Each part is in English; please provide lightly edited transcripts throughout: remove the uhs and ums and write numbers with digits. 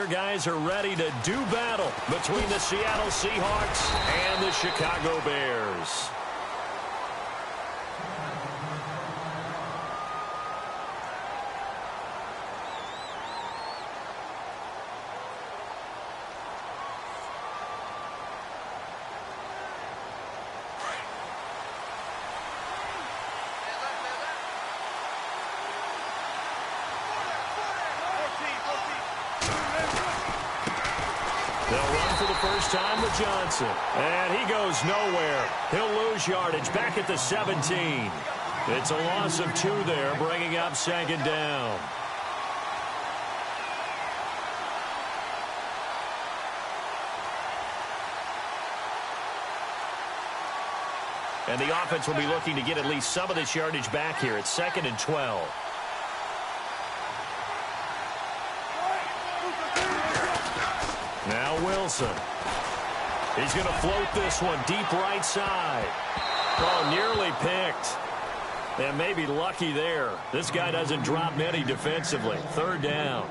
their guys are ready to do battle between the Seattle Seahawks and the Chicago Bears. They'll run for the first time with Johnson. And he goes nowhere. He'll lose yardage back at the 17. It's a loss of 2 there, bringing up second down. And the offense will be looking to get at least some of this yardage back here. It's 2nd and 12. Now Wilson. He's going to float this one deep right side. Oh, nearly picked. And maybe lucky there. This guy doesn't drop many defensively. 3rd down.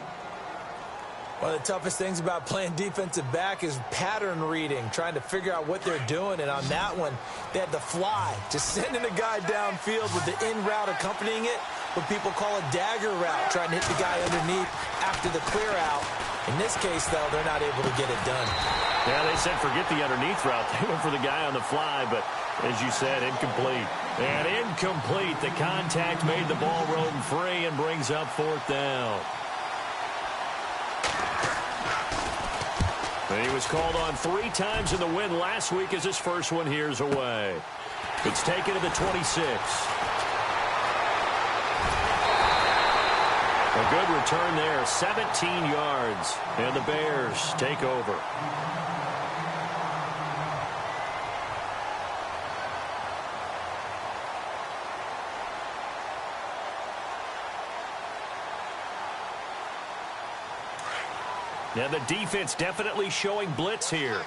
One of the toughest things about playing defensive back is pattern reading, trying to figure out what they're doing. And on that one, they had the fly, just sending a guy downfield with the in route accompanying it, what people call a dagger route, trying to hit the guy underneath after the clear out. In this case, though, they're not able to get it done. Yeah, they said forget the underneath route. They went for the guy on the fly, but as you said, incomplete. And incomplete. The contact made the ball roam free and brings up 4th down. And he was called on 3 times in the win last week as his first one here's away. It's taken to the 26. A good return there, 17 yards, and the Bears take over. Now the defense definitely showing blitz here.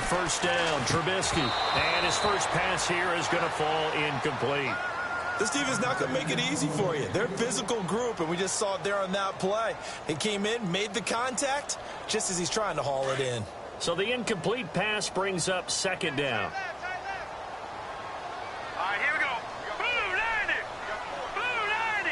First down, Trubisky. And his first pass here is going to fall incomplete. This team is not going to make it easy for you. They're a physical group, and we just saw it there on that play. He came in, made the contact, just as he's trying to haul it in. So the incomplete pass brings up 2nd down. All right, here we go. Blue 90. Blue 90.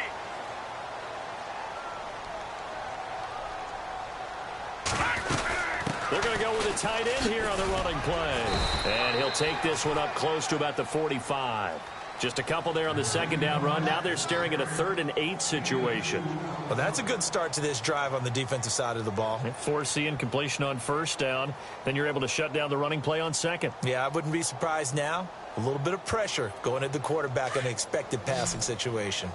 They're going to go with a tight end here on the running play. And he'll take this one up close to about the 45. Just a couple there on the 2nd down run. Now they're staring at a 3rd and 8 situation. Well, that's a good start to this drive on the defensive side of the ball. Force the incompletion on 1st down. Then you're able to shut down the running play on 2nd. Yeah, I wouldn't be surprised now. A little bit of pressure going at the quarterback on the expected passing situation.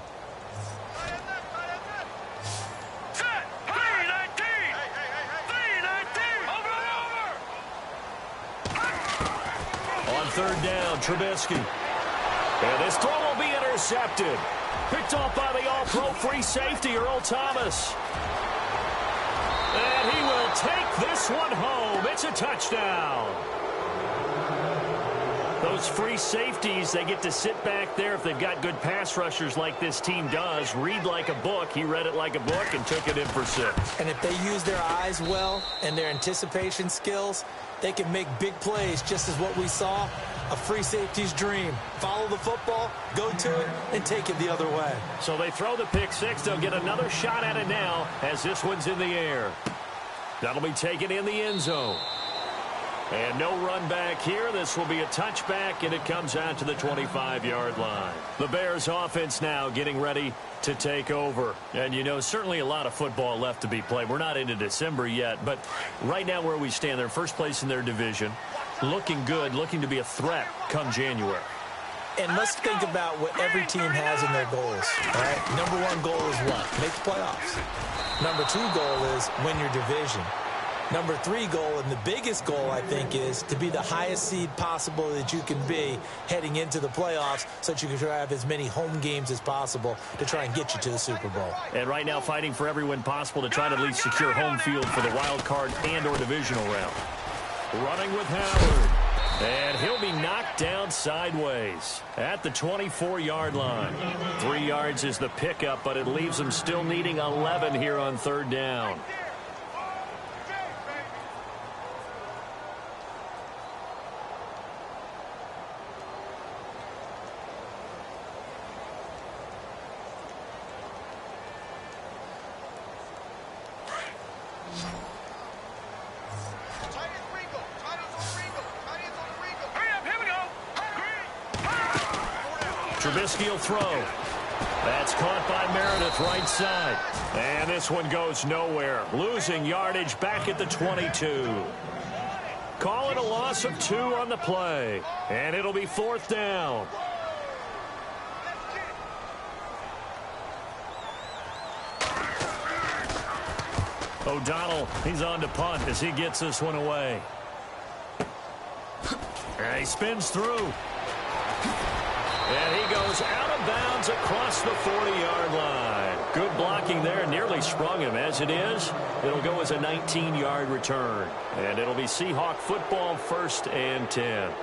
On 3rd down, Trubisky. And this throw will be intercepted. Picked off by the all-pro free safety, Earl Thomas. And he will take this one home. It's a touchdown. Those free safeties, they get to sit back there if they've got good pass rushers like this team does. Read like a book. He read it like a book and took it in for 6. And if they use their eyes well and their anticipation skills, they can make big plays, just as what we saw, a free safety's dream. Follow the football, go to it, and take it the other way. So they throw the pick 6. They'll get another shot at it now as this one's in the air. That'll be taken in the end zone. And no run back here. This will be a touchback, and it comes out to the 25-yard line. The Bears offense now getting ready to take over. And, you know, certainly a lot of football left to be played. We're not into December yet, but right now where we stand, they're first place in their division. Looking good, looking to be a threat come January. And let's think about what every team has in their goals. All right? Number 1 goal is what? Make the playoffs. Number 2 goal is win your division. Number 3 goal, and the biggest goal, I think, is to be the highest seed possible that you can be heading into the playoffs so that you can have as many home games as possible to try and get you to the Super Bowl. And right now fighting for every win possible to try to at least secure home field for the wild card and or divisional round. Running with Howard. And he'll be knocked down sideways at the 24-yard line. 3 yards is the pickup, but it leaves them still needing 11 here on third down. Trubisky will throw. That's caught by Meredith, right side. And this one goes nowhere. Losing yardage back at the 22. Call it a loss of 2 on the play. And it'll be 4th down. O'Donnell, he's on to punt as he gets this one away. And he spins through. And he goes out of bounds across the 40-yard line. Good blocking there. Nearly sprung him. As it is, it'll go as a 19-yard return. And it'll be Seahawk football, 1st and 10.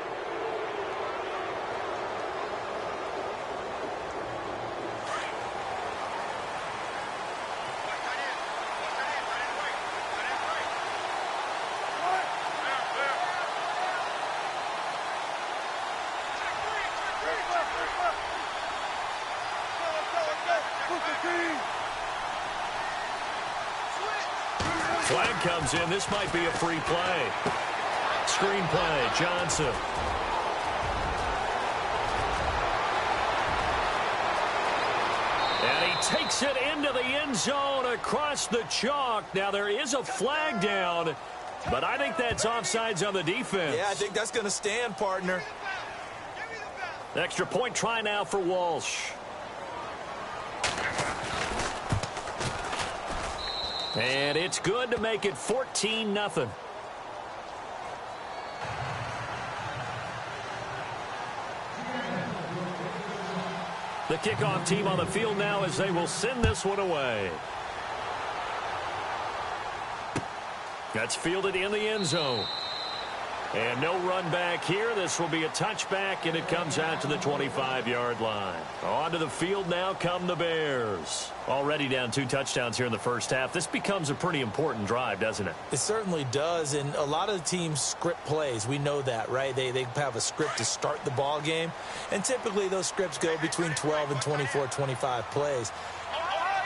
Flag comes in. This might be a free play. Screen play, Johnson. And he takes it into the end zone across the chalk. Now, there is a flag down, but I think that's offsides on the defense. Yeah, I think that's going to stand, partner. Extra point try now for Walsh. And it's good to make it 14-0. The kickoff team on the field now as they will send this one away. That's fielded in the end zone. And no run back here. This will be a touchback, and it comes out to the 25-yard line. Onto the field now come the Bears. Already down 2 touchdowns here in the first half. This becomes a pretty important drive, doesn't it? It certainly does, and a lot of the teams script plays. We know that, right? They have a script to start the ball game, and typically those scripts go between 12 and 24, 25 plays.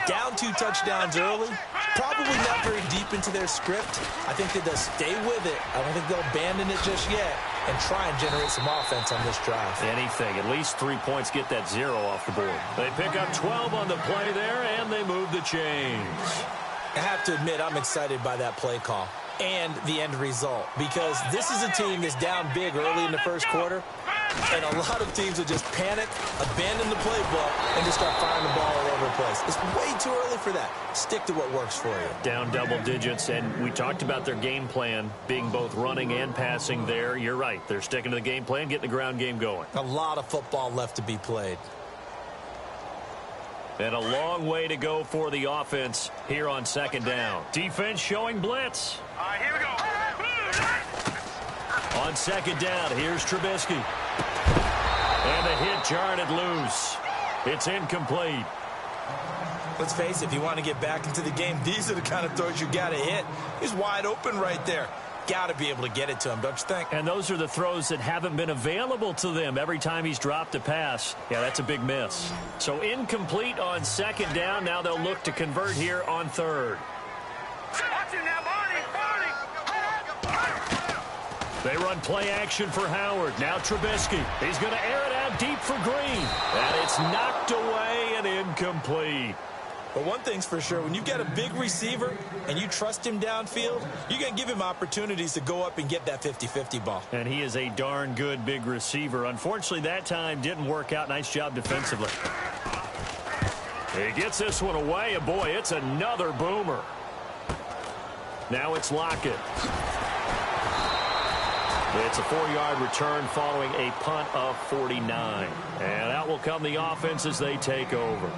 Down 2 touchdowns early, probably not very deep into their script. I think that they'll stay with it. I don't think they'll abandon it just yet and try and generate some offense on this drive. Anything. At least 3 points, get that 0 off the board. They pick up 12 on the play there, and they move the chains. I have to admit, I'm excited by that play call and the end result, because this is a team that's down big early in the first quarter, and a lot of teams will just panic, abandon the playbook, and just start firing the ball all over the place. It's way too early for that. Stick to what works for you. Down double digits, and we talked about their game plan being both running and passing there. You're right. They're sticking to the game plan, getting the ground game going. A lot of football left to be played. And a long way to go for the offense here on 2nd down. Defense showing blitz. Here we go. On 2nd down, here's Trubisky. And the hit jarred it loose. It's incomplete. Let's face it, if you want to get back into the game, these are the kind of throws you got to hit. He's wide open right there. Got to be able to get it to him, don't you think? And those are the throws that haven't been available to them every time he's dropped a pass. Yeah, that's a big miss. So incomplete on 2nd down. Now they'll look to convert here on 3rd. Watch him now, Barney. They run play action for Howard. Now Trubisky. He's going to air it out deep for Green. And it's knocked away and incomplete. But one thing's for sure, when you get a big receiver and you trust him downfield, you're going to give him opportunities to go up and get that 50-50 ball. And he is a darn good big receiver. Unfortunately, that time didn't work out. Nice job defensively. He gets this one away, and boy, it's another boomer. Now it's Lockett. It's a 4-yard return following a punt of 49. And out will come the offense as they take over.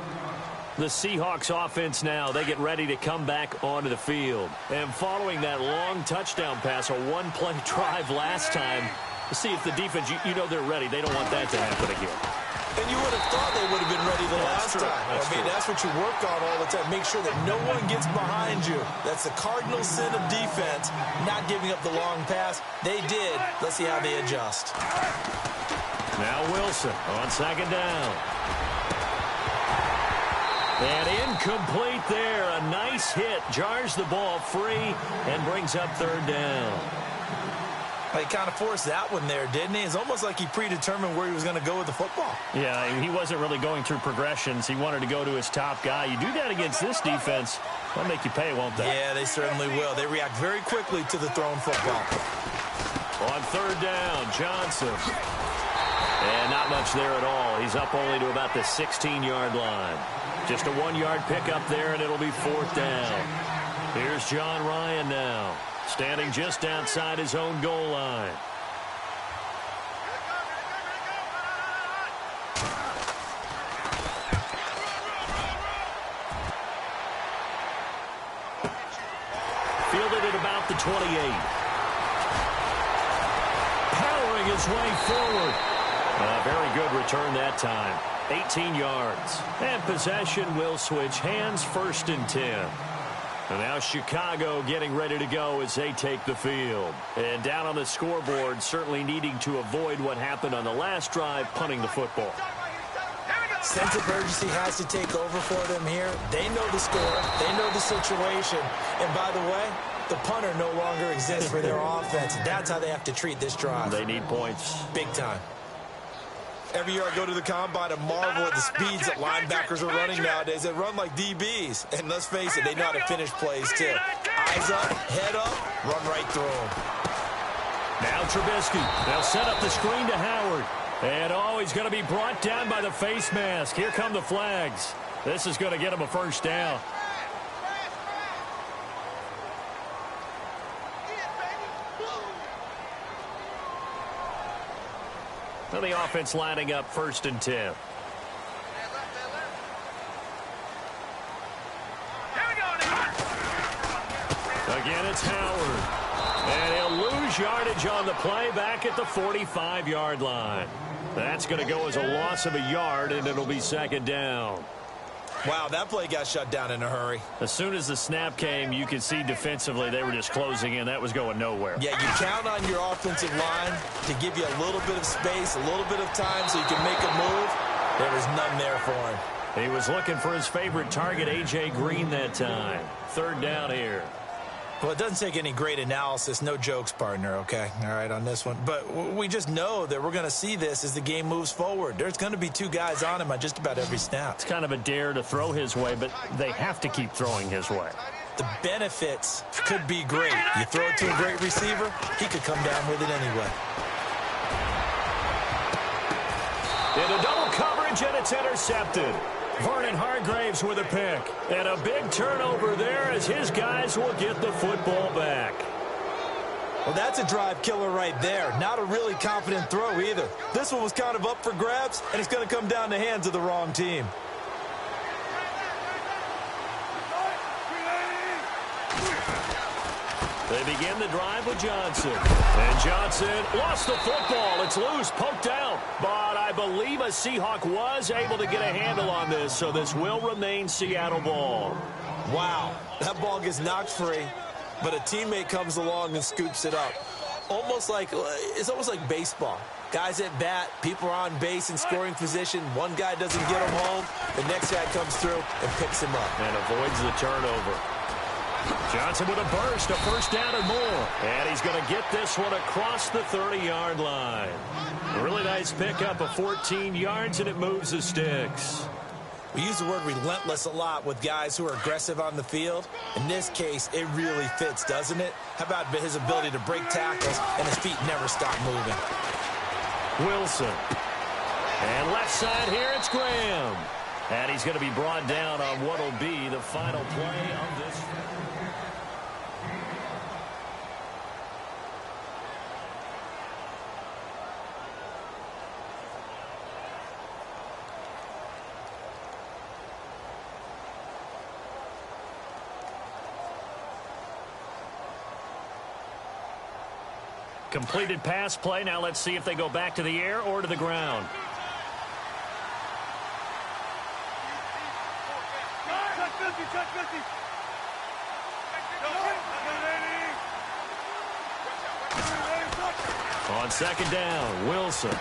The Seahawks offense now, they get ready to come back onto the field. And following that long touchdown pass, a one-play drive last time, See if the defense, you know they're ready. They don't want that to happen again. And you would have thought they would have been ready the last time. That's what you work on all the time. Make sure that no one gets behind you. That's the cardinal sin of defense, not giving up the long pass. They did. Let's see how they adjust. Now Wilson on second down. And incomplete there. A nice hit. Jars the ball free and brings up third down. He kind of forced that one there, didn't he? It's almost like he predetermined where he was going to go with the football. Yeah, he wasn't really going through progressions. He wanted to go to his top guy. You do that against this defense, they'll make you pay, won't they? Yeah, they certainly will. They react very quickly to the thrown football. On third down, Johnson. And not much there at all. He's up only to about the 16-yard line. Just a 1-yard pickup there, and it'll be fourth down. Here's John Ryan now, standing just outside his own goal line. Fielded at about the 28. Powering his way forward. A very good return that time. 18 yards. And possession will switch hands, first and 10. And now Chicago getting ready to go as they take the field. And down on the scoreboard, certainly needing to avoid what happened on the last drive, punting the football. Sense of urgency has to take over for them here. They know the score. They know the situation. And by the way, the punter no longer exists for their offense. That's how they have to treat this drive. They need points. Big time. Every year I go to the combine and marvel at the speeds that linebackers are running nowadays. They run like DBs. And let's face it, they know how to finish plays too. Eyes up, head up, run right through them. Now Trubisky. They'll set up the screen to Howard. And he's going to be brought down by the face mask. Here come the flags. This is going to get him a first down. And the offense lining up first and 10. Again, it's Howard. And he'll lose yardage on the play back at the 45-yard line. That's going to go as a loss of a yard, and it'll be second down. Wow, that play got shut down in a hurry. As soon as the snap came, you could see defensively they were just closing in. That was going nowhere. Yeah, you count on your offensive line to give you a little bit of space, a little bit of time so you can make a move. There was none there for him. He was looking for his favorite target, A.J. Green, that time. Third down here. Well, it doesn't take any great analysis. No jokes, partner, okay? All right, on this one. But we just know that we're going to see this as the game moves forward. There's going to be two guys on him on just about every snap. It's kind of a dare to throw his way, but they have to keep throwing his way. The benefits could be great. You throw it to a great receiver, he could come down with it anyway. Into double coverage, and it's intercepted. Vernon Hargraves with a pick. And a big turnover there as his guys will get the football back. Well, that's a drive killer right there. Not a really confident throw either. This one was kind of up for grabs, and it's going to come down the hands of the wrong team. They begin the drive with Johnson. And Johnson lost the football. It's loose, poked out. But I believe a Seahawk was able to get a handle on this, so this will remain Seattle ball. Wow, that ball gets knocked free, but a teammate comes along and scoops it up. It's almost like baseball. Guys at bat, people are on base in scoring position. One guy doesn't get him home. The next guy comes through and picks him up. And avoids the turnover. Johnson with a burst, a first down and more. And he's going to get this one across the 30-yard line. A really nice pickup of 14 yards, and it moves the sticks. We use the word relentless a lot with guys who are aggressive on the field. In this case, it really fits, doesn't it? How about his ability to break tackles and his feet never stop moving? Wilson. And left side here, it's Graham. And he's going to be brought down on what will be the final play of this. Completed pass play. Now let's see if they go back to the air or to the ground. Check 50. On second down, Wilson.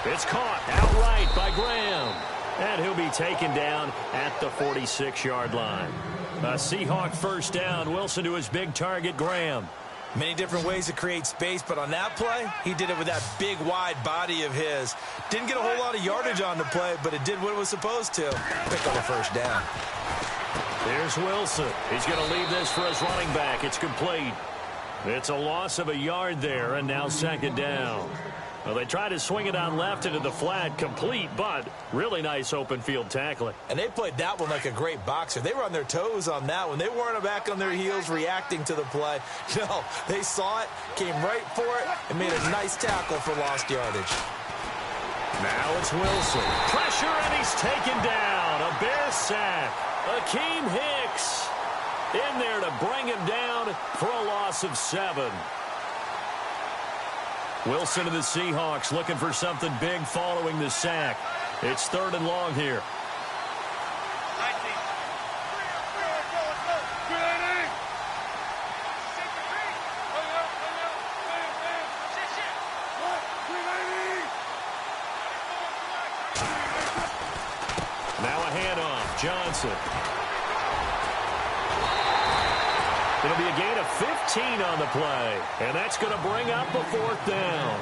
It's caught outright by Graham. And he'll be taken down at the 46-yard line. A Seahawk first down. Wilson to his big target, Graham. Many different ways to create space, but on that play, he did it with that big, wide body of his. Didn't get a whole lot of yardage on the play, but it did what it was supposed to. Pick up a first down. Here's Wilson. He's going to leave this for his running back. It's complete. It's a loss of a yard there, and now second down. Well, they tried to swing it on left into the flat, complete, but really nice open field tackling. And they played that one like a great boxer. They were on their toes on that one. They weren't back on their heels reacting to the play. No, they saw it, came right for it, and made a nice tackle for lost yardage. Now it's Wilson. Pressure, and he's taken down. A Bear sack. Akeem Hicks in there to bring him down for a loss of 7. Wilson and the Seahawks looking for something big following the sack. It's 3rd and long here. Now a handoff. Johnson. It'll be a gain of 15 on the play, and that's going to bring up a 4th down.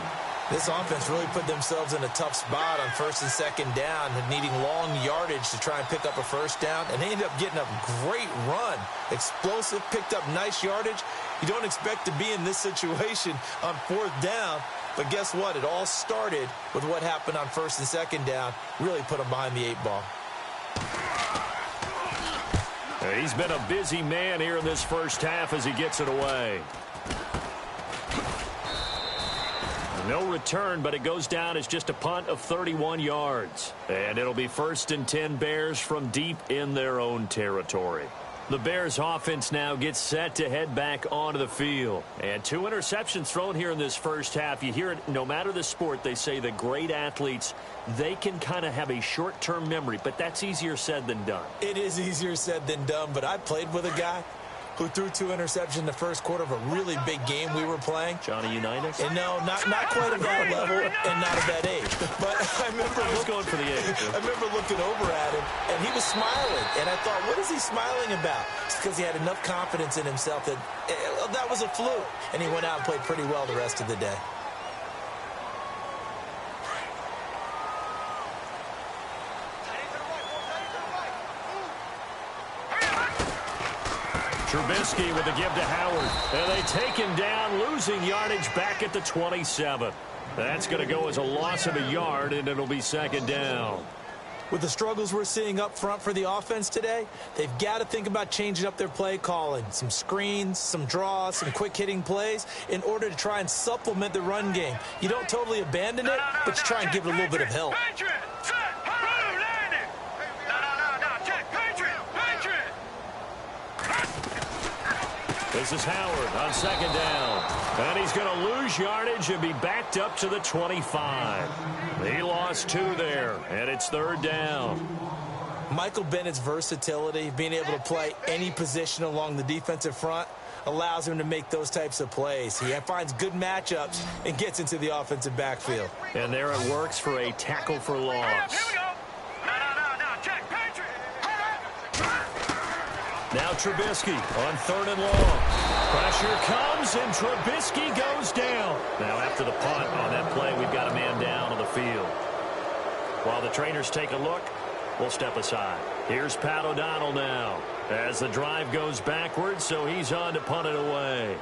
This offense really put themselves in a tough spot on 1st and 2nd down, needing long yardage to try and pick up a first down, and they ended up getting a great run. Explosive, picked up nice yardage. You don't expect to be in this situation on 4th down, but guess what? It all started with what happened on 1st and 2nd down. Really put them behind the 8 ball. He's been a busy man here in this first half as he gets it away. No return, but it goes down as just a punt of 31 yards. And it'll be 1st and 10 Bears from deep in their own territory. The Bears offense now gets set to head back onto the field. And 2 interceptions thrown here in this first half. You hear it, no matter the sport, they say the great athletes, they can kind of have a short-term memory, but that's easier said than done. It is easier said than done, but I played with a guy who threw 2 interceptions in the first quarter of a really big game we were playing. Johnny Unitas? And no, not quite at that level and not at that age. But I remember going for the age. I remember looking over at him, and he was smiling. And I thought, what is he smiling about? It's because he had enough confidence in himself that that was a fluke. And he went out and played pretty well the rest of the day. Trubisky with the give to Howard. And they take him down, losing yardage back at the 27. That's going to go as a loss of a yard, and it'll be 2nd down. With the struggles we're seeing up front for the offense today, they've got to think about changing up their play calling. Some screens, some draws, some quick-hitting plays in order to try and supplement the run game. You don't totally abandon it, but you try and give it a little bit of help. This is Howard on 2nd down. And he's going to lose yardage and be backed up to the 25. He lost 2 there, and it's 3rd down. Michael Bennett's versatility, being able to play any position along the defensive front, allows him to make those types of plays. He finds good matchups and gets into the offensive backfield. And there it works for a tackle for loss. Now Trubisky on 3rd and long. Pressure comes, and Trubisky goes down. Now after the punt on that play, we've got a man down on the field. While the trainers take a look, we'll step aside. Here's Pat O'Donnell now as the drive goes backwards, so he's on to punt it away.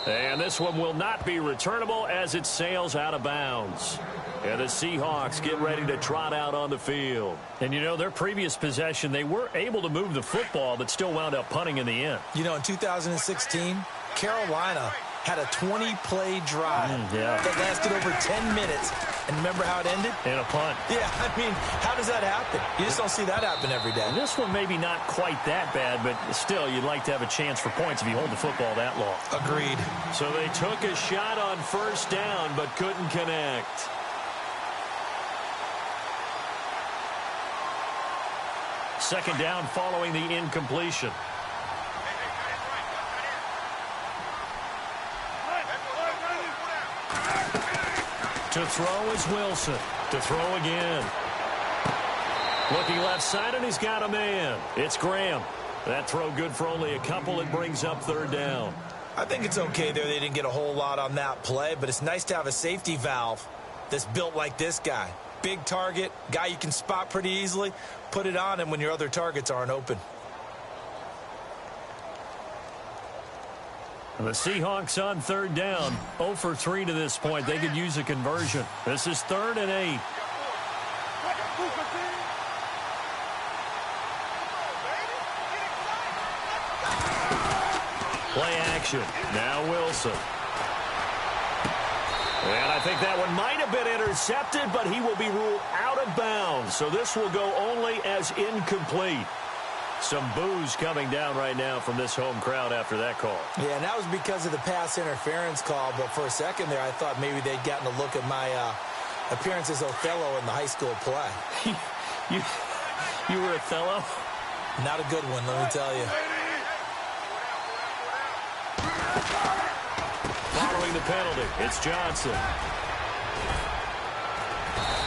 And this one will not be returnable as it sails out of bounds. And the Seahawks get ready to trot out on the field. And, you know, their previous possession, they were able to move the football, but still wound up punting in the end. You know, in 2016, Carolina had a 20-play drive that lasted over 10 minutes And remember how it ended? And a punt. Yeah, I mean, how does that happen? You just don't see that happen every day. This one maybe not quite that bad, but still, you'd like to have a chance for points if you hold the football that long. Agreed. So they took a shot on first down, but couldn't connect. Second down following the incompletion. To throw is Wilson. To throw again. Looking left side, and he's got a man. It's Graham. That throw good for only a couple. It brings up third down. I think it's okay there. They didn't get a whole lot on that play, but it's nice to have a safety valve that's built like this guy. Big target, guy you can spot pretty easily. Put it on him when your other targets aren't open. And the Seahawks on third down, 0 for 3 to this point. They could use a conversion. This is 3rd and 8. Play action. Now Wilson. And I think that one might have been intercepted, but he will be ruled out of bounds. So this will go only as incomplete. Some boos coming down right now from this home crowd after that call. Yeah, and that was because of the pass interference call. But for a second there, I thought maybe they'd gotten a look at my appearance as Othello in the high school play. You were Othello? Not a good one, let me tell you. Following the penalty, it's Johnson.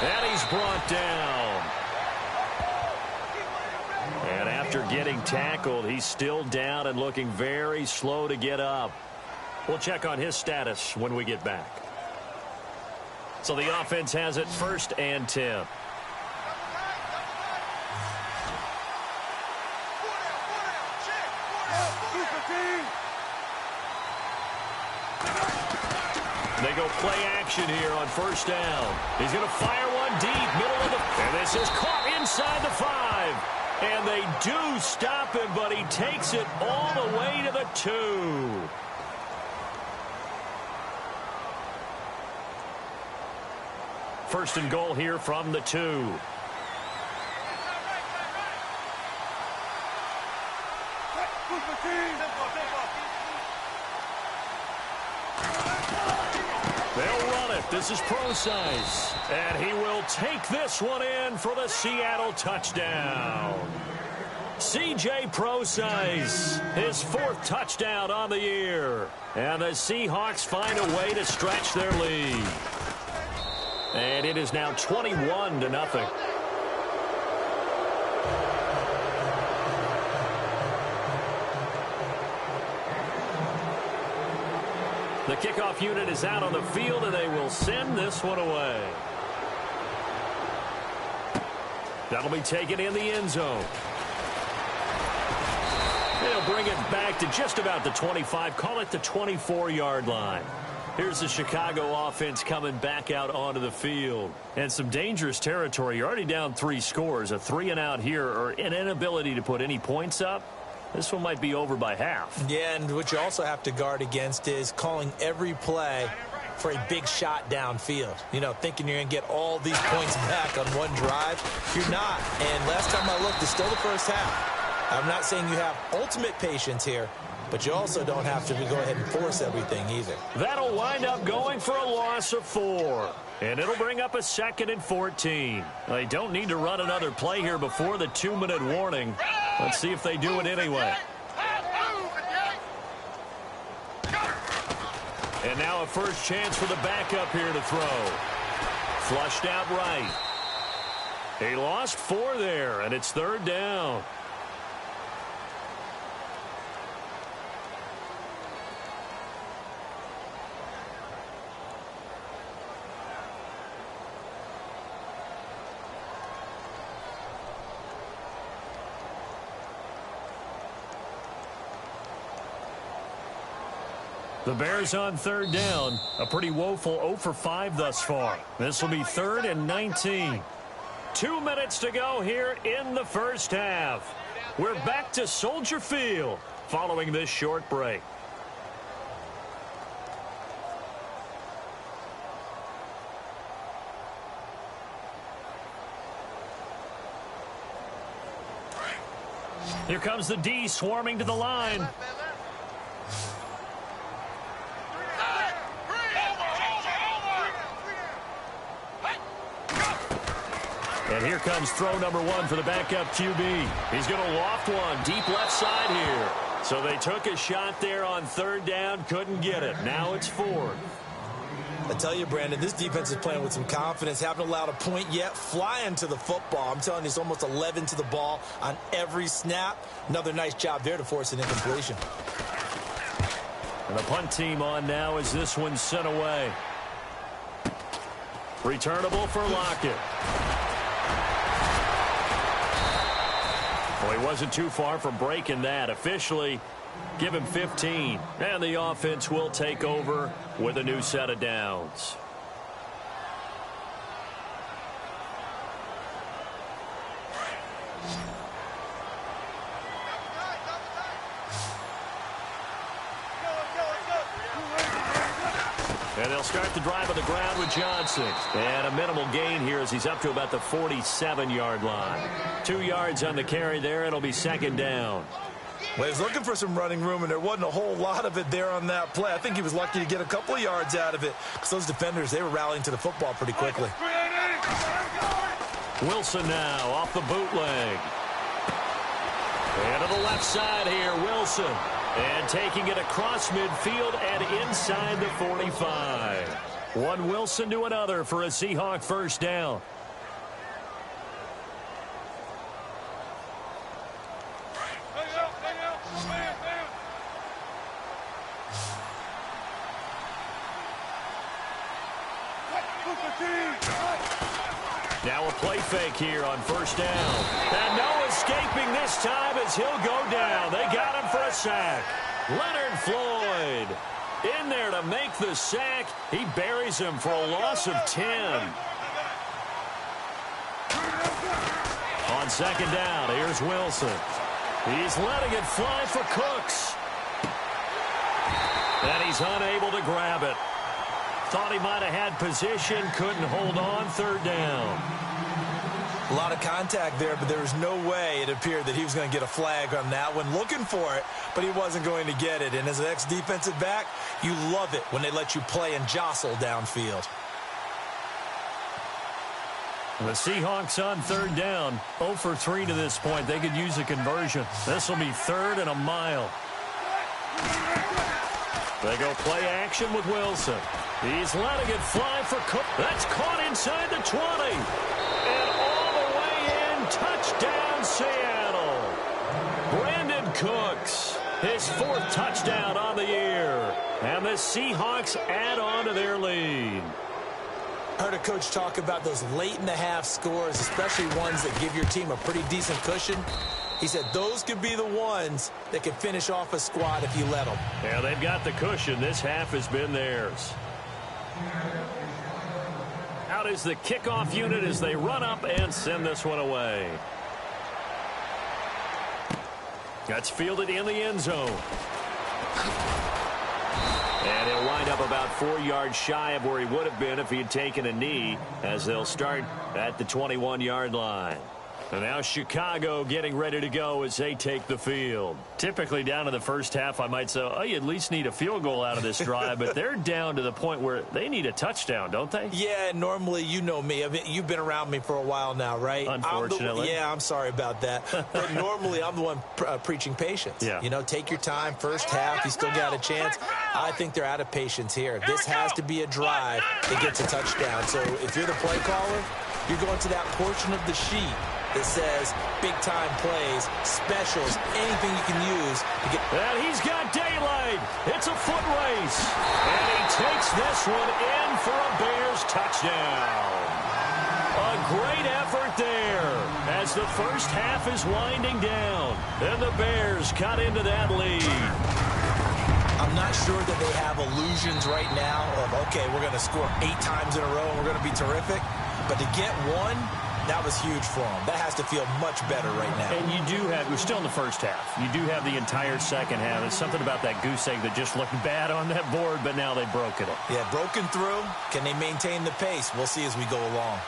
And he's brought down. And after getting tackled, he's still down and looking very slow to get up. We'll check on his status when we get back. So the offense has it 1st and 10. They go play action here on first down. He's going to fire one deep, middle of the... And this is caught inside the 5. And they do stop him, but he takes it all the way to the 2. First and goal here from the 2. They'll run it. This is Procise. And he will take this one in for the Seattle touchdown. C.J. Procise, his 4th touchdown on the year. And the Seahawks find a way to stretch their lead. And it is now 21-0. The kickoff unit is out on the field, and they will send this one away. That'll be taken in the end zone. They'll bring it back to just about the 25, call it the 24-yard line. Here's the Chicago offense coming back out onto the field. And some dangerous territory. You're already down 3 scores. A 3-and-out here, or an inability to put any points up. This one might be over by half. Yeah, and what you also have to guard against is calling every play for a big shot downfield. You know, thinking you're going to get all these points back on one drive. You're not. And last time I looked, it's still the first half. I'm not saying you have ultimate patience here, but you also don't have to go ahead and force everything either. That'll wind up going for a loss of 4. And it'll bring up a 2nd and 14. They don't need to run another play here before the 2-minute warning. Let's see if they do it anyway. And now a first chance for the backup here to throw. Flushed out right. He lost 4 there, and it's 3rd down. The Bears on 3rd down. A pretty woeful 0 for 5 thus far. This will be 3rd and 19. 2 minutes to go here in the first half. We're back to Soldier Field following this short break. Here comes the D swarming to the line. And here comes throw number 1 for the backup QB. He's going to loft one deep left side here. So they took a shot there on 3rd down, couldn't get it. Now it's 4th. I tell you, Brandon, this defense is playing with some confidence. Haven't allowed a point yet. Flying to the football. I'm telling you, it's almost 11 to the ball on every snap. Another nice job there to force an incompletion. And the punt team on now as this one's sent away. Returnable for Lockett. Well, he wasn't too far from breaking that. Officially, give him 15. And the offense will take over with a new set of downs. And they'll start the drive on the ground with Johnson. And a minimal gain here as he's up to about the 47-yard line. 2 yards on the carry there. It'll be 2nd down. Well, he was looking for some running room, and there wasn't a whole lot of it there on that play. I think he was lucky to get a couple of yards out of it because those defenders, they were rallying to the football pretty quickly. Wilson now off the bootleg. And to the left side here, Wilson. And taking it across midfield and inside the 45. One Wilson to another for a Seahawk 1st down. Now a play fake here on 1st down. And no escaping this time as he'll go down. They got him for a sack. Leonard Floyd in there to make the sack. He buries him for a loss of 10. On 2nd down, here's Wilson. He's letting it fly for Cooks. And he's unable to grab it. Thought he might have had position, couldn't hold on. 3rd down. A lot of contact there, but there was no way it appeared that he was going to get a flag on that one. Looking for it, but he wasn't going to get it. And as an ex-defensive back, you love it when they let you play and jostle downfield. The Seahawks on 3rd down. 0 for 3 to this point. They could use a conversion. This will be 3rd and a mile. They go play action with Wilson. He's letting it fly for Cook. That's caught inside the 20. And all the way in, touchdown Seattle. Brandon Cooks, his 4th touchdown on the year. And the Seahawks add on to their lead. Heard a coach talk about those late-in-the-half scores, especially ones that give your team a pretty decent cushion. He said those could be the ones that could finish off a squad if you let them. Yeah, they've got the cushion. This half has been theirs. Out is the kickoff unit as they run up and send this one away. That's fielded in the end zone. And he'll wind up about 4 yards shy of where he would have been if he had taken a knee, as they'll start at the 21-yard line. And now Chicago getting ready to go as they take the field. Typically down in the first half, I might say, oh, you at least need a field goal out of this drive. But they're down to the point where they need a touchdown, don't they? Yeah, normally, you know me. I mean, you've been around me for a while now, right? Unfortunately. I'm sorry about that. But normally, I'm the one preaching patience. Yeah. You know, take your time. First half, you still got a chance. I think they're out of patience here. This has to be a drive that gets a touchdown. So if you're the play caller, you're going to that portion of the sheet that says big-time plays, specials, anything you can use to get. And he's got daylight. It's a foot race. And he takes this one in for a Bears touchdown. A great effort there as the first half is winding down. And the Bears cut into that lead. I'm not sure that they have illusions right now of, okay, we're going to score 8 times in a row and we're going to be terrific. But to get one, that was huge for them. That has to feel much better right now. And you do have, we're still in the first half. You do have the entire second half. It's something about that goose egg that just looked bad on that board, but now they've broken it. Yeah, broken through. Can they maintain the pace? We'll see as we go along.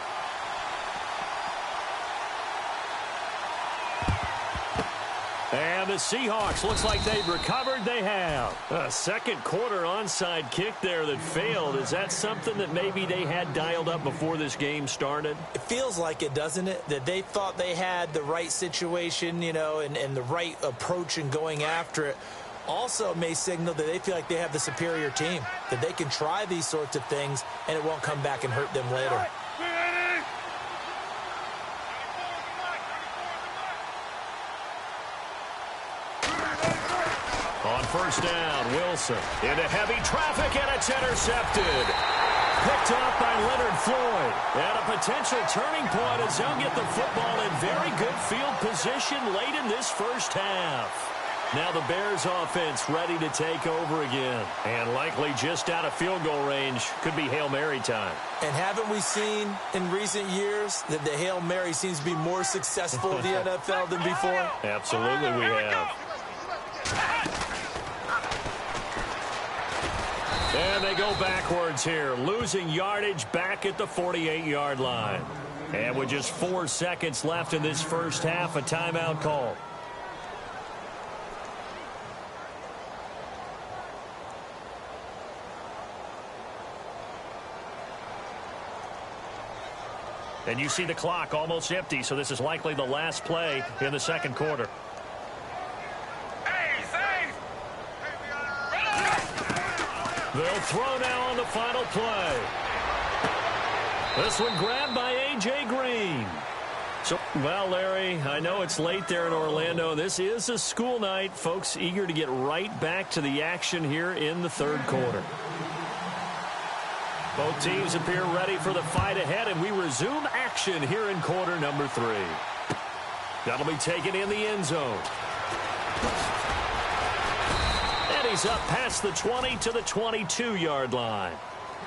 And the Seahawks, looks like they've recovered. They have. A second quarter onside kick there that failed. Is that something that maybe they had dialed up before this game started? It feels like it, doesn't it? That they thought they had the right situation, you know, and the right approach in going after it. Also may signal that they feel like they have the superior team, that they can try these sorts of things and it won't come back and hurt them later. On first down, Wilson into heavy traffic, and it's intercepted. Picked off by Leonard Floyd. And a potential turning point as they'll get the football in very good field position late in this first half. Now the Bears offense ready to take over again. And likely just out of field goal range. Could be Hail Mary time. And haven't we seen in recent years that the Hail Mary seems to be more successful in the NFL than before? Absolutely we have. And they go backwards here, losing yardage back at the 48-yard line. And with just 4 seconds left in this first half, a timeout call. And you see the clock almost empty, so this is likely the last play in the second quarter. They'll throw now on the final play. This one grabbed by A.J. Green. So, well, Larry, I know it's late there in Orlando. This is a school night. Folks eager to get right back to the action here in the third quarter. Both teams appear ready for the fight ahead, and we resume action here in quarter number 3. That'll be taken in the end zone. And he's up past the 20 to the 22-yard line.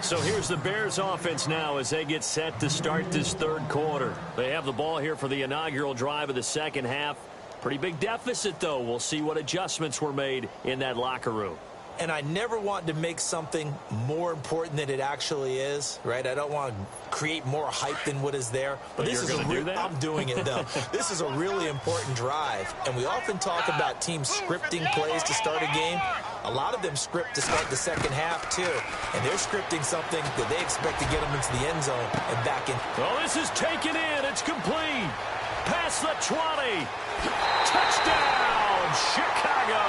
So here's the Bears offense now as they get set to start this third quarter. They have the ball here for the inaugural drive of the second half. Pretty big deficit, though. We'll see what adjustments were made in that locker room. And I never want to make something more important than it actually is, right? I don't want to create more hype than what is there. But this is I'm doing it, though. This is a really important drive. And we often talk about teams scripting plays to start a game. A lot of them script to start the second half, too. And they're scripting something that they expect to get them into the end zone and back in. Oh, this is taken in. It's complete. Past the 20. Touchdown, Chicago.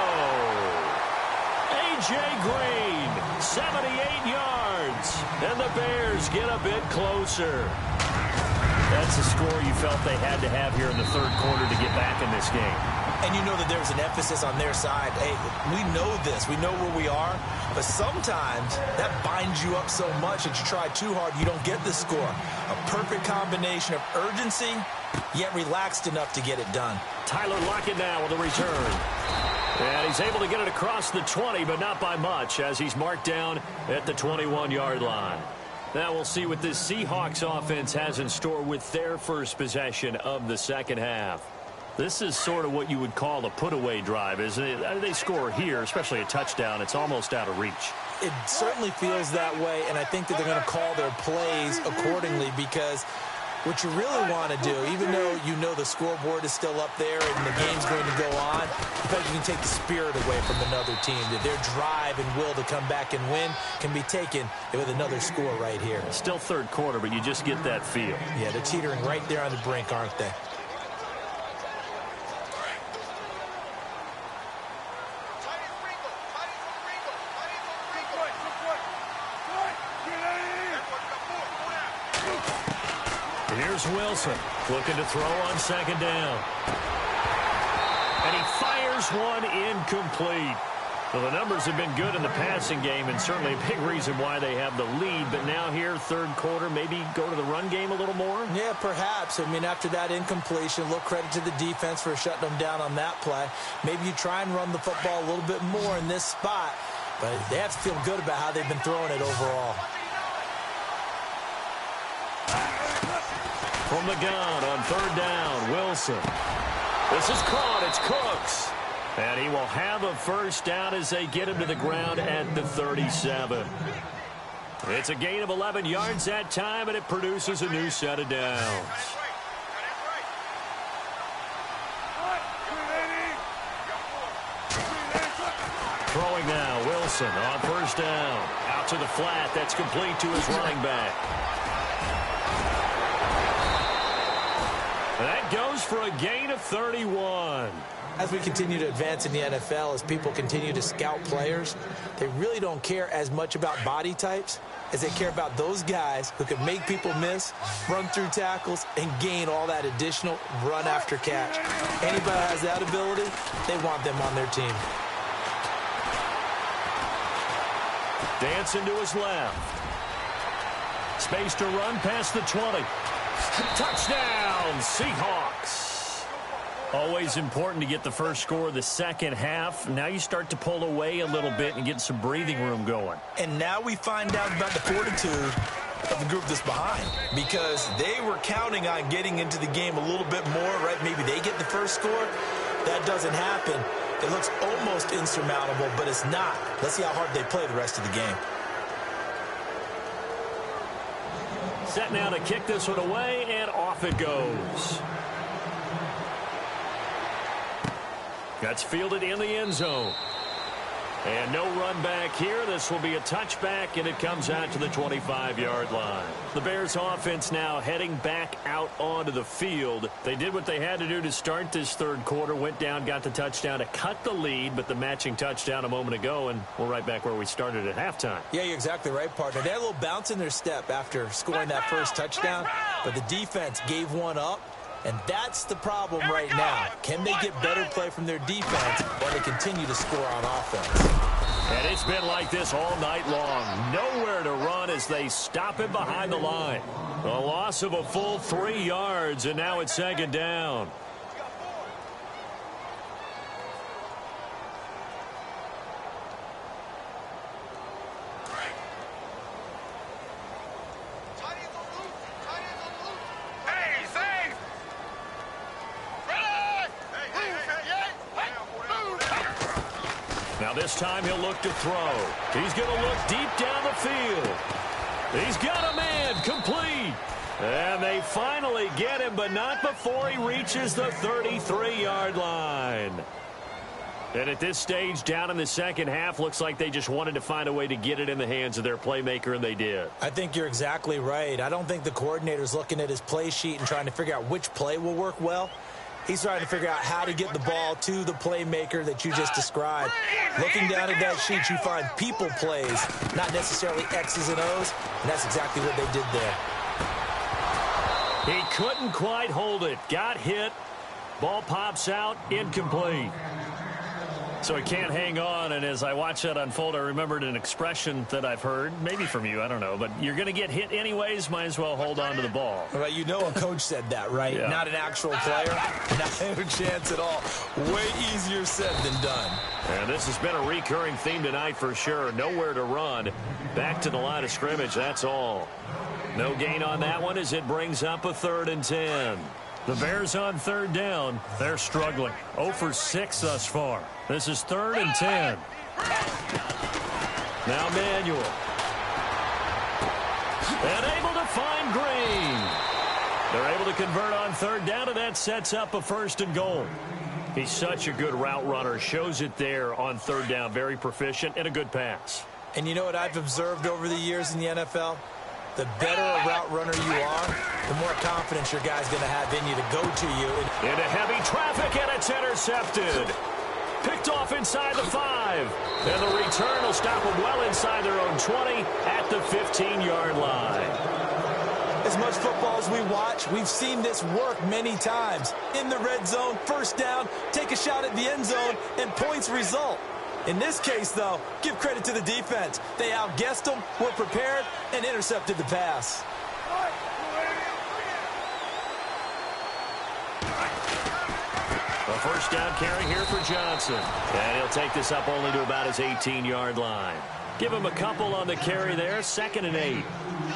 A.J. Green, 78 yards, and the Bears get a bit closer. That's a score you felt they had to have here in the third quarter to get back in this game. And you know that there's an emphasis on their side. Hey, we know this. We know where we are. But sometimes that binds you up so much that you try too hard, you don't get the score. A perfect combination of urgency, yet relaxed enough to get it done. Tyler Lockett now with a return. And he's able to get it across the 20, but not by much, as he's marked down at the 21-yard line. Now we'll see what this Seahawks offense has in store with their first possession of the second half. This is sort of what you would call a put-away drive, isn't it? They score here, especially a touchdown. It's almost out of reach. It certainly feels that way, and I think that they're going to call their plays accordingly because what you really want to do, even though you know the scoreboard is still up there and the game's going to go on, because you can take the spirit away from another team, that their drive and will to come back and win can be taken with another score right here. Still third quarter, but you just get that feel. Yeah, they're teetering right there on the brink, aren't they? Here's Wilson looking to throw on second down. And he fires one incomplete. Well, the numbers have been good in the passing game and certainly a big reason why they have the lead. But now here, third quarter, maybe go to the run game a little more? Yeah, perhaps. I mean, after that incompletion, a little credit to the defense for shutting them down on that play. Maybe you try and run the football a little bit more in this spot. But they have to feel good about how they've been throwing it overall. From the gun on third down, Wilson. This is caught. It's Cooks. And he will have a first down as they get him to the ground at the 37. It's a gain of 11 yards that time, and it produces a new set of downs. Throwing now, Wilson on first down. Out to the flat. That's complete to his running back. That goes for a gain of 31. As we continue to advance in the NFL, as people continue to scout players, they really don't care as much about body types as they care about those guys who can make people miss, run through tackles, and gain all that additional run after catch. Anybody who has that ability, they want them on their team. Dancing to his left. Space to run past the 20. Touchdown, Seahawks. Always important to get the first score of the second half. Now you start to pull away a little bit and get some breathing room going. And now we find out about the fortitude of the group that's behind, because they were counting on getting into the game a little bit more, right? Maybe they get the first score. That doesn't happen. It looks almost insurmountable, but it's not. Let's see how hard they play the rest of the game. Set now to kick this one away, and off it goes. That's fielded in the end zone. And no run back here. This will be a touchback, and it comes out to the 25-yard line. The Bears offense now heading back out onto the field. They did what they had to do to start this third quarter, went down, got the touchdown to cut the lead, but the matching touchdown a moment ago, and we're right back where we started at halftime. Yeah, you're exactly right, partner. They had a little bounce in their step after scoring that first touchdown, but the defense gave one up. And that's the problem right now. Can they get better play from their defense while they continue to score on offense? And it's been like this all night long. Nowhere to run as they stop him behind the line. A loss of a full 3 yards, and now it's second down. Now this time he'll look to throw. He's going to look deep down the field. He's got a man, complete. And they finally get him, but not before he reaches the 33-yard line. And at this stage, down in the second half, looks like they just wanted to find a way to get it in the hands of their playmaker, and they did. I think you're exactly right. I don't think the coordinator's looking at his play sheet and trying to figure out which play will work well. He's trying to figure out how to get the ball to the playmaker that you just described. Looking down at that sheet, you find people plays, not necessarily X's and O's, and that's exactly what they did there. He couldn't quite hold it. Got hit. Ball pops out. Incomplete. So he can't hang on, and as I watch that unfold, I remembered an expression that I've heard, maybe from you, I don't know, but you're going to get hit anyways, might as well hold on to the ball. Well, you know a coach said that, right? Yeah. Not an actual player. Not a chance at all. Way easier said than done. And this has been a recurring theme tonight for sure. Nowhere to run. Back to the line of scrimmage, that's all. No gain on that one as it brings up a 3rd and 10. The Bears on third down. They're struggling. 0 for 6 thus far. This is 3rd and 10. Now Manuel. And able to find Green. They're able to convert on third down, and that sets up a 1st and goal. He's such a good route runner. Shows it there on third down. Very proficient and a good pass. And you know what I've observed over the years in the NFL? The better a route runner you are, the more confidence your guy's going to have in you to go to you. Into heavy traffic, and it's intercepted. Picked off inside the 5. And the return will stop them well inside their own 20 at the 15-yard line. As much football as we watch, we've seen this work many times. In the red zone, first down, take a shot at the end zone, and points result. In this case, though, give credit to the defense. They outguessed them, were prepared, and intercepted the pass. A first down carry here for Johnson. And he'll take this up only to about his 18-yard line. Give him a couple on the carry there, 2nd and 8.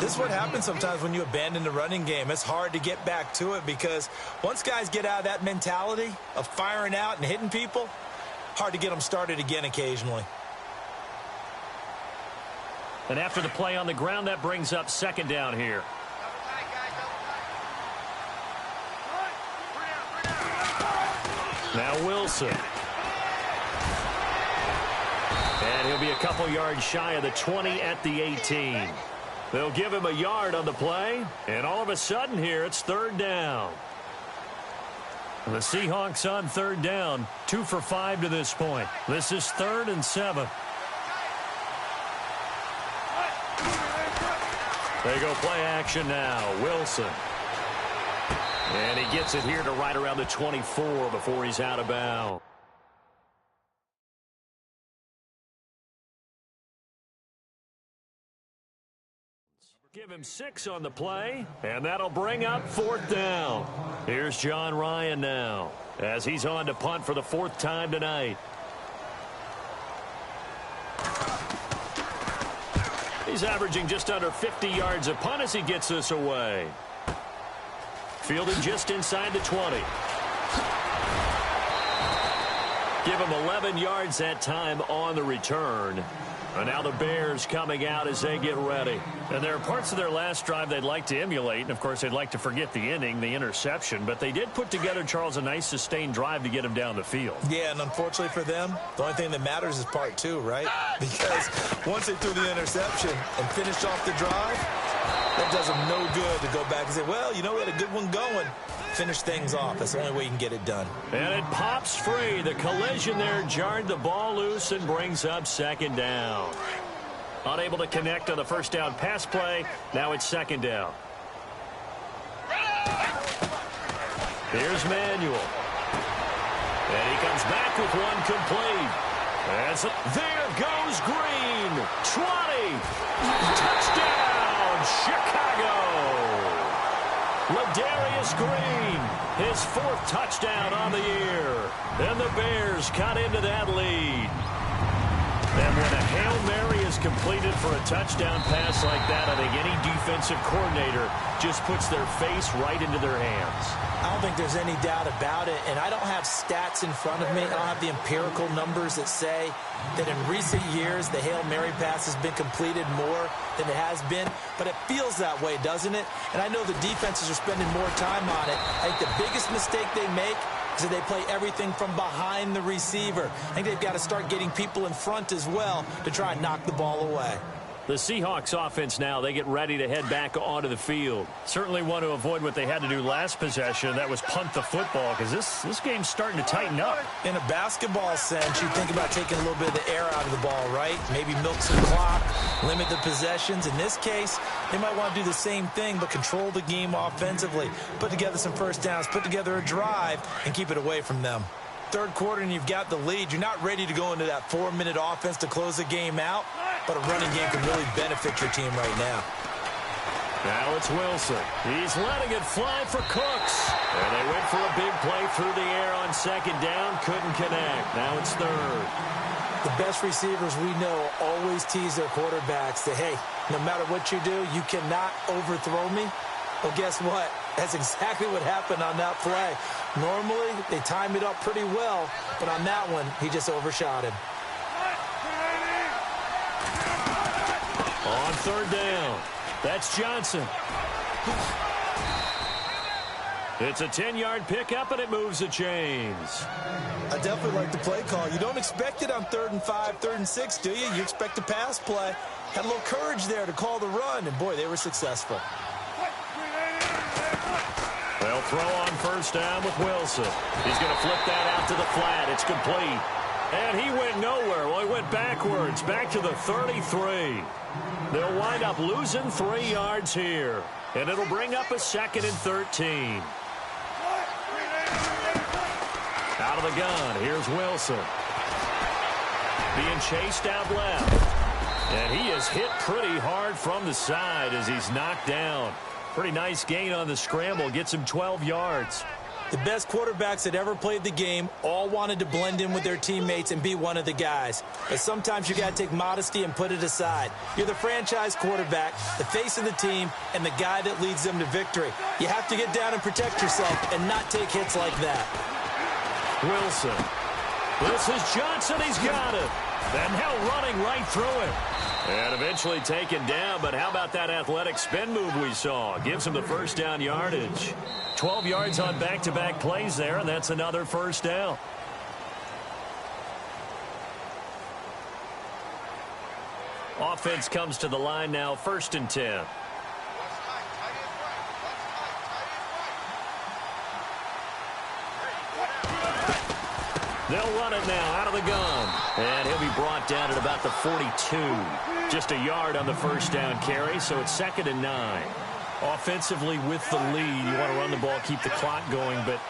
This is what happens sometimes when you abandon the running game. It's hard to get back to it because once guys get out of that mentality of firing out and hitting people, hard to get them started again occasionally. And after the play on the ground, that brings up 2nd down here. Now Wilson. be a couple yards shy of the 20 at the 18. They'll give him a yard on the play, and all of a sudden here it's third down. The Seahawks on third down, 2 for 5 to this point. This is 3rd and 7. They go play action now. Wilson. And he gets it here to right around the 24 before he's out of bounds. Give him 6 on the play, and that'll bring up 4th down. Here's John Ryan now, as he's on to punt for the 4th time tonight. He's averaging just under 50 yards a punt as he gets this away. Fielded just inside the 20. Give him 11 yards that time on the return. And now the Bears coming out as they get ready. And there are parts of their last drive they'd like to emulate. And, of course, they'd like to forget the inning, the interception. But they did put together, Charles, a nice sustained drive to get him down the field. Yeah, and unfortunately for them, the only thing that matters is part 2, right? Because once they threw the interception and finished off the drive, that does them no good to go back and say, well, you know, we had a good one going. Finish things off. That's the only way you can get it done. And it pops free. The collision there jarred the ball loose and brings up 2nd down. Unable to connect on the first down pass play. Now it's 2nd down. Here's Manuel. And he comes back with one complete. And so there goes Green. 20. Touchdown, Chicago. Ladarius Green, his 4th touchdown on the year. And the Bears cut into that lead. And when a Hail Mary is completed for a touchdown pass like that, I think any defensive coordinator just puts their face right into their hands. I don't think there's any doubt about it, and I don't have stats in front of me. I don't have the empirical numbers that say that in recent years the Hail Mary pass has been completed more than it has been, but it feels that way, doesn't it? And I know the defenses are spending more time on it. I think the biggest mistake they make is that they play everything from behind the receiver. I think they've got to start getting people in front as well to try and knock the ball away. The Seahawks offense now, they get ready to head back onto the field. Certainly want to avoid what they had to do last possession. That was punt the football, because this game's starting to tighten up. In a basketball sense, you think about taking a little bit of the air out of the ball, right? Maybe milk some clock, limit the possessions. In this case, they might want to do the same thing, but control the game offensively. Put together some first downs, put together a drive, and keep it away from them. Third quarter and you've got the lead. You're not ready to go into that 4-minute offense to close the game out, but a running game can really benefit your team right now. Now it's Wilson. He's letting it fly for Cooks. And they went for a big play through the air on 2nd down. Couldn't connect. Now it's 3rd. The best receivers we know always tease their quarterbacks that, hey, no matter what you do, you cannot overthrow me. Well, guess what? That's exactly what happened on that play. Normally, they time it up pretty well, but on that one, he just overshot him. On 3rd down, that's Johnson. It's a 10-yard pickup, and it moves the chains. I definitely like the play call. You don't expect it on 3rd and 5, 3rd and 6, do you? You expect a pass play. Had a little courage there to call the run, and, boy, they were successful. They'll throw on 1st down with Wilson. He's going to flip that out to the flat. It's complete. And he went nowhere. Well, he went backwards, back to the 33. They'll wind up losing 3 yards here. And it'll bring up a 2nd and 13. Out of the gun, here's Wilson. Being chased out left. And he is hit pretty hard from the side as he's knocked down. Pretty nice gain on the scramble. Gets him 12 yards. The best quarterbacks that ever played the game all wanted to blend in with their teammates and be one of the guys. But sometimes you got to take modesty and put it aside. You're the franchise quarterback, the face of the team, and the guy that leads them to victory. You have to get down and protect yourself and not take hits like that. Wilson. This is Johnson. He's got it. And now running right through it. And eventually taken down, but how about that athletic spin move we saw? Gives him the 1st down yardage. 12 yards on back-to-back plays there, and that's another 1st down. Offense comes to the line now, 1st and 10. They'll run it now out of the gun. And he'll be brought down at about the 42. Just a yard on the first down carry, so it's 2nd and 9. Offensively with the lead, you want to run the ball, keep the clock going, but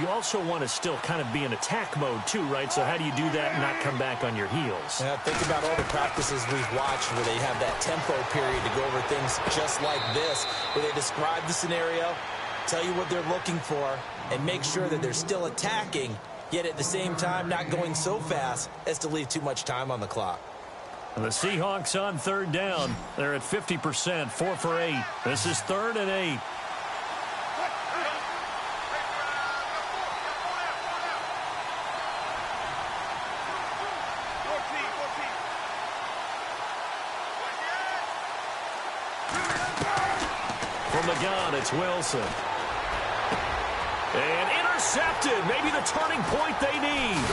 you also want to still kind of be in attack mode too, right? So how do you do that and not come back on your heels? Yeah, think about all the practices we've watched where they have that tempo period to go over things just like this, where they describe the scenario, tell you what they're looking for, and make sure that they're still attacking, yet at the same time not going so fast as to leave too much time on the clock. The Seahawks on 3rd down. They're at 50%, 4 for 8. This is 3rd and 8. From the gun, it's Wilson. And intercepted. Maybe the turning point they need.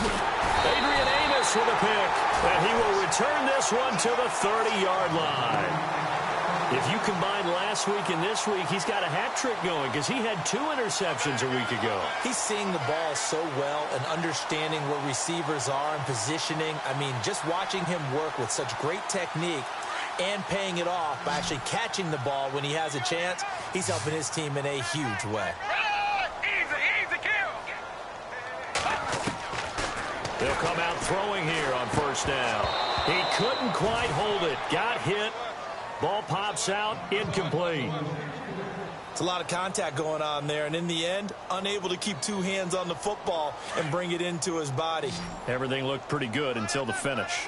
Adrian Amos with a pick. And he will return this one to the 30-yard line. If you combine last week and this week, he's got a hat trick going because he had 2 interceptions a week ago. He's seeing the ball so well and understanding where receivers are and positioning. I mean, just watching him work with such great technique and paying it off by actually catching the ball when he has a chance, he's helping his team in a huge way. He'll come out throwing here on 1st down. He couldn't quite hold it. Got hit. Ball pops out. Incomplete. It's a lot of contact going on there, and in the end, unable to keep 2 hands on the football and bring it into his body. Everything looked pretty good until the finish.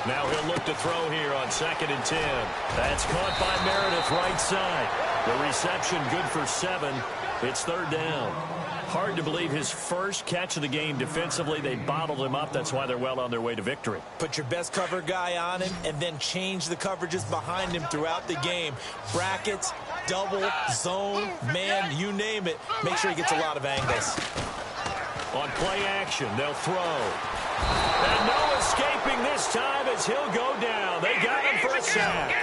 Now he'll look to throw here on 2nd and 10. That's caught by Meredith right side. The reception good for 7. It's 3rd down. Hard to believe his first catch of the game defensively. They bottled him up. That's why they're well on their way to victory. Put your best cover guy on him and then change the coverages behind him throughout the game. Brackets, double, zone, man, you name it. Make sure he gets a lot of angles. On play action, they'll throw. And no escaping this time as he'll go down. They got him for a sack.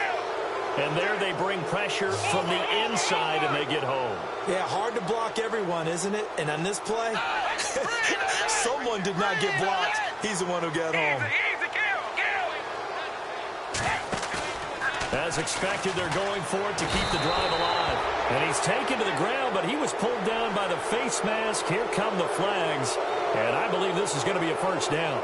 And there they bring pressure from the inside, and they get home. Yeah, hard to block everyone, isn't it? And on this play, someone did not get blocked. He's the one who got home. As expected, they're going for it to keep the drive alive. And he's taken to the ground, but he was pulled down by the face mask. Here come the flags. And I believe this is going to be a 1st down.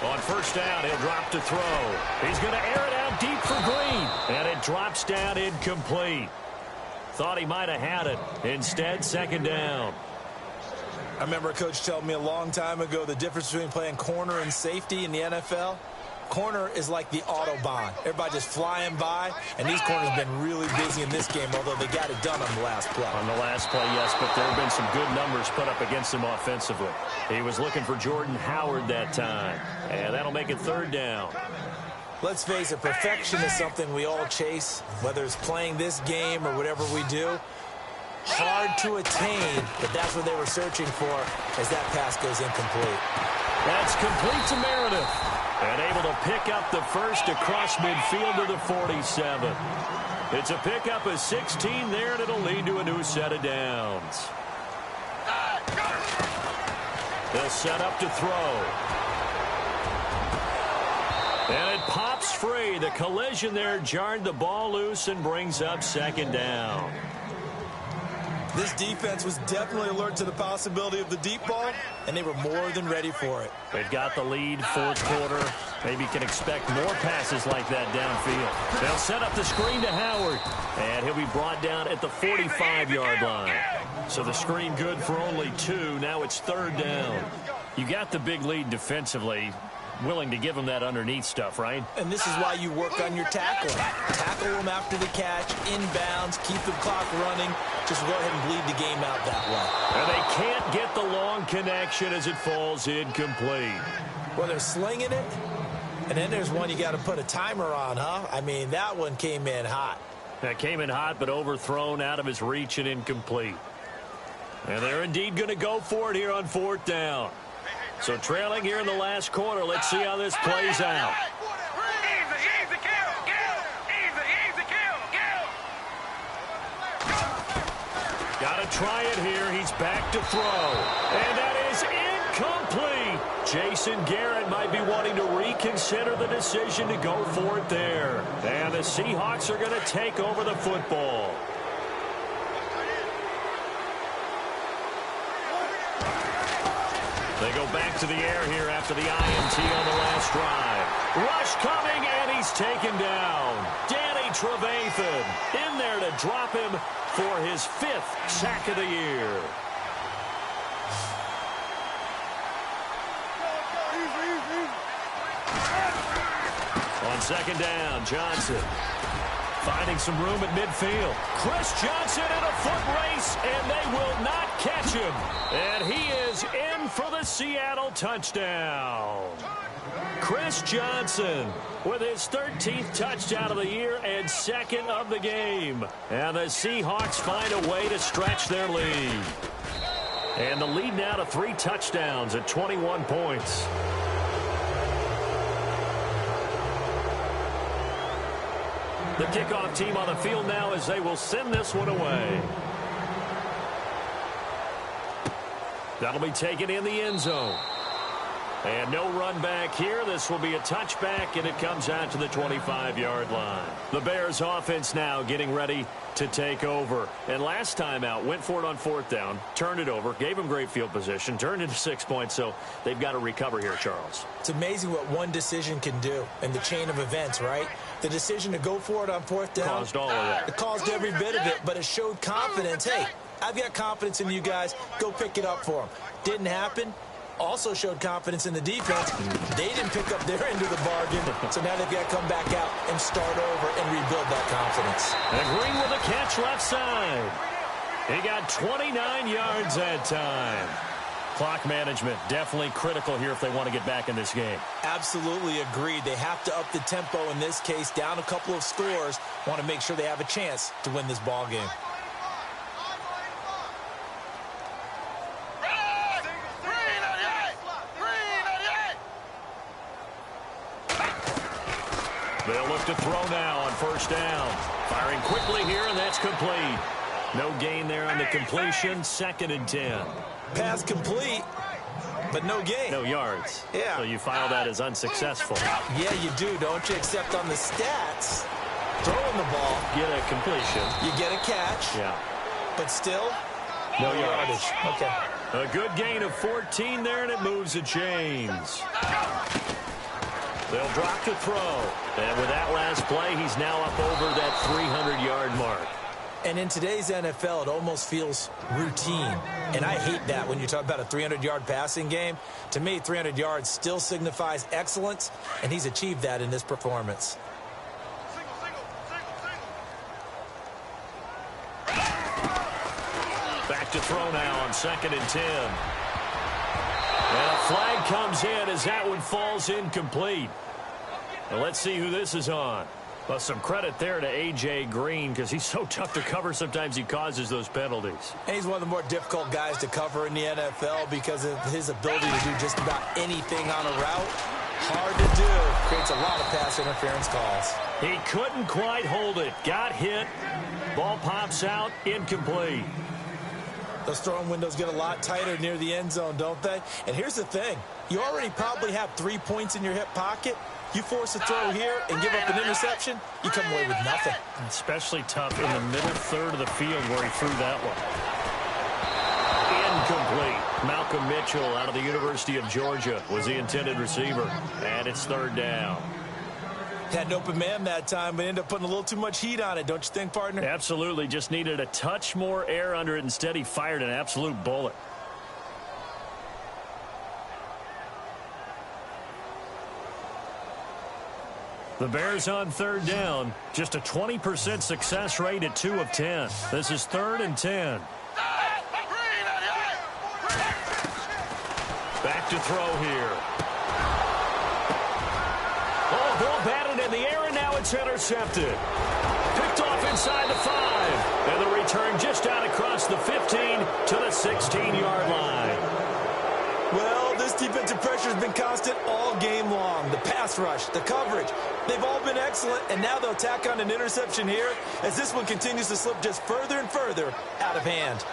On 1st down, he'll drop to throw. He's going to air it out deep for Green. And it drops down incomplete. Thought he might have had it. Instead, 2nd down. I remember a coach telling me a long time ago the difference between playing corner and safety in the NFL. Corner is like the Autobahn. Everybody just flying by, and these corners have been really busy in this game, although they got it done on the last play. On the last play, yes, but there have been some good numbers put up against him offensively. He was looking for Jordan Howard that time, and that'll make it 3rd down. Let's face it, perfection is something we all chase, whether it's playing this game or whatever we do. Hard to attain, but that's what they were searching for as that pass goes incomplete. That's complete to Meredith. And able to pick up the first across midfield to the 47. It's a pickup of 16 there, and it'll lead to a new set of downs. They'll set up to throw. And it pops free. The collision there jarred the ball loose and brings up 2nd down. This defense was definitely alert to the possibility of the deep ball, and they were more than ready for it. They've got the lead, 4th quarter. Maybe can expect more passes like that downfield. They'll set up the screen to Howard, and he'll be brought down at the 45-yard line. So the screen good for only 2. Now it's 3rd down. You got the big lead defensively. willing to give him that underneath stuff, right? And this is why you work on your tackling. Tackle them after the catch, inbounds, keep the clock running. Just go ahead and bleed the game out that way. And they can't get the long connection as it falls incomplete. Well, they're slinging it, and then there's one you got to put a timer on, huh? I mean, that one came in hot. That came in hot, but overthrown, out of his reach and incomplete. And they're indeed going to go for it here on 4th down. So trailing here in the last quarter. Let's see how this plays out. Got to try it here. He's back to throw. And that is incomplete. Jason Garrett might be wanting to reconsider the decision to go for it there. And the Seahawks are going to take over the football. They go back to the air here after the INT on the last drive. Rush coming, and he's taken down. Danny Trevathan in there to drop him for his 5th sack of the year. On 2nd down, Johnson finding some room at midfield. Chris Johnson in a foot race, and they will not catch him. And he is in for the Seattle touchdown. Chris Johnson with his 13th touchdown of the year and 2nd of the game. And the Seahawks find a way to stretch their lead. And the lead now to 3 touchdowns at 21 points. The kickoff team on the field now as they will send this one away. That'll be taken in the end zone. And no run back here. This will be a touchback, and it comes out to the 25-yard line. The Bears offense now getting ready to take over. And last time out, went for it on 4th down, turned it over, gave them great field position, turned into 6 points, so they've got to recover here, Charles. It's amazing what one decision can do in the chain of events, right? The decision to go for it on 4th down caused all of that. It caused every bit of it, but it showed confidence. Hey, I've got confidence in you guys. Go pick it up for them. Didn't happen. Also showed confidence in the defense. They didn't pick up their end of the bargain, so now they've got to come back out and start over and rebuild that confidence. And Green with a catch left side. He got 29 yards that time. Clock management definitely critical here if they want to get back in this game. Absolutely agreed. They have to up the tempo in this case, down a couple of scores. Want to make sure they have a chance to win this ball game. They'll look to throw now on 1st down. Firing quickly here, and that's complete. No gain there on the completion. 2nd and 10. Pass complete, but no gain. No yards. Yeah. So you file that as unsuccessful. Yeah, you do, don't you? Except on the stats, throwing the ball. Get a completion. You get a catch. Yeah. But still, no yardage. Okay. A good gain of 14 there, and it moves the chains. They'll drop to throw. And with that last play, he's now up over that 300-yard mark. And in today's NFL, it almost feels routine. And I hate that when you talk about a 300-yard passing game. To me, 300 yards still signifies excellence, and he's achieved that in this performance. Back to throw now on 2nd and 10. And a flag comes in as that one falls incomplete. Well, let's see who this is on. Well, some credit there to A.J. Green because he's so tough to cover. Sometimes he causes those penalties. And he's one of the more difficult guys to cover in the NFL because of his ability to do just about anything on a route. Hard to do. Creates a lot of pass interference calls. He couldn't quite hold it. Got hit. Ball pops out. Incomplete. Those throwing windows get a lot tighter near the end zone, don't they? And here's the thing. You already probably have 3 points in your hip pocket. You force a throw here and give up an interception, you come away with nothing. Especially tough in the middle third of the field where he threw that one. Incomplete. Malcolm Mitchell out of the University of Georgia was the intended receiver. And it's 3rd down. Had an open man that time, but ended up putting a little too much heat on it, don't you think, partner? Absolutely. Just needed a touch more air under it. Instead, he fired an absolute bullet. The Bears on third down. Just a 20% success rate at 2 of 10. This is 3rd and 10. Back to throw here. Oh, ball batted in the air, and now it's intercepted. Picked off inside the 5. And the return just out across the 15 to the 16-yard line. Well, this defensive pressure has been constant all game long. The pass rush, the coverage, they've all been excellent, and now they'll tack on an interception here as this one continues to slip just further and further out of hand.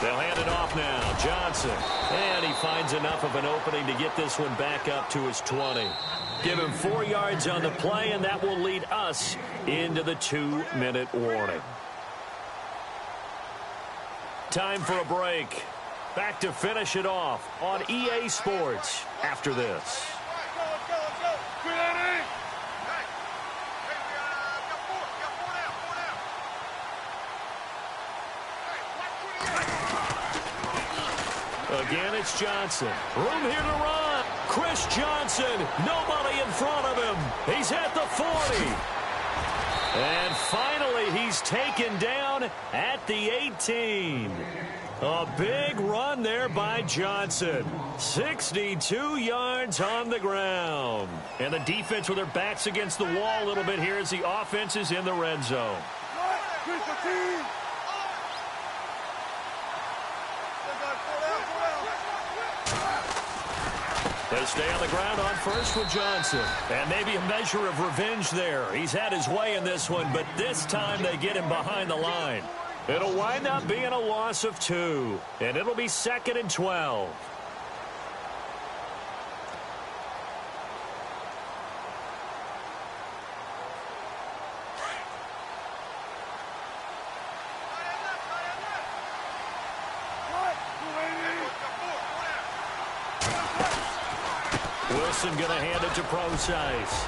They'll hand it off now. Johnson. And he finds enough of an opening to get this one back up to his 20. Give him 4 yards on the play, and that will lead us into the 2-minute warning. Time for a break. Back to finish it off on EA Sports after this. Again, it's Johnson. Room here to run. Chris Johnson. Nobody in front of him. He's at the 40. And finally, he's taken down at the 18. A big run there by Johnson. 62 yards on the ground. And the defense with their backs against the wall a little bit here as the offense is in the red zone. They stay on the ground on first with Johnson. And maybe a measure of revenge there. He's had his way in this one, but this time they get him behind the line. It'll wind up being a loss of 2. And it'll be 2nd and 12. Wilson going to hand it to Procise.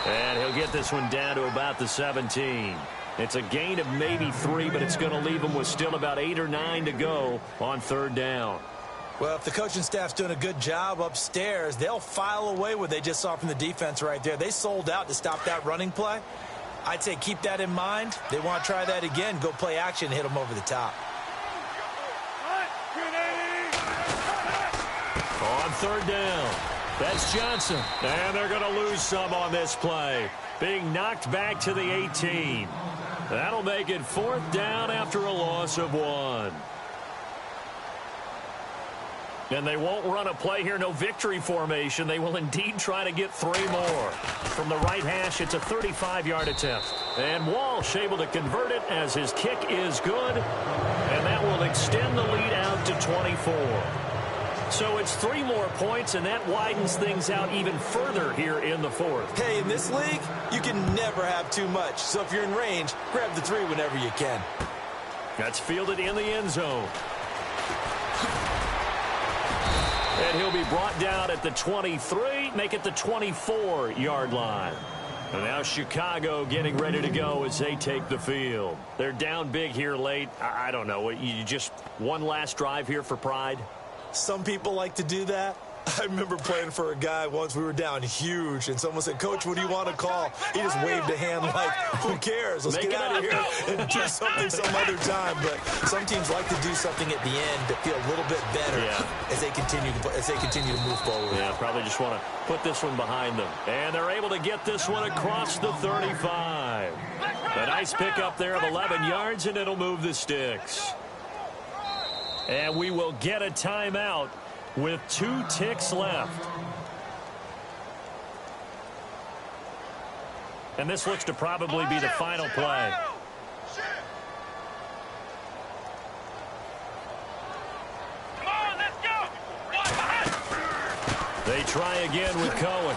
And he'll get this one down to about the 17. It's a gain of maybe 3, but it's going to leave him with still about 8 or 9 to go on third down. Well, if the coaching staff's doing a good job upstairs, they'll file away what they just saw from the defense right there. They sold out to stop that running play. I'd say keep that in mind. They want to try that again, go play action, hit them over the top. On third down, that's Johnson. And they're going to lose some on this play. Being knocked back to the 18. That'll make it 4th down after a loss of 1. And they won't run a play here, no victory formation. They will indeed try to get 3 more. From the right hash, it's a 35-yard attempt. And Walsh able to convert it as his kick is good. And that will extend the lead out to 24. So it's 3 more points, and that widens things out even further here in the 4th. Hey, in this league, you can never have too much. So if you're in range, grab the 3 whenever you can. That's fielded in the end zone. And he'll be brought down at the 23, make it the 24-yard line. And now Chicago getting ready to go as they take the field. They're down big here late. I don't know. You just one last drive here for pride? Some people like to do that. I remember playing for a guy once. We were down huge, and someone said, "Coach, what do you want to call?" He just waved a hand like, "Who cares? Let's get out of here and do something some other time." But some teams like to do something at the end to feel a little bit better as they continue to move forward. Yeah, probably just want to put this one behind them. And they're able to get this one across the 35. A nice pickup there of 11 yards, and it'll move the sticks. And we will get a timeout with 2 ticks left. And this looks to probably be the final play. Come on, let's go. They try again with Cohen.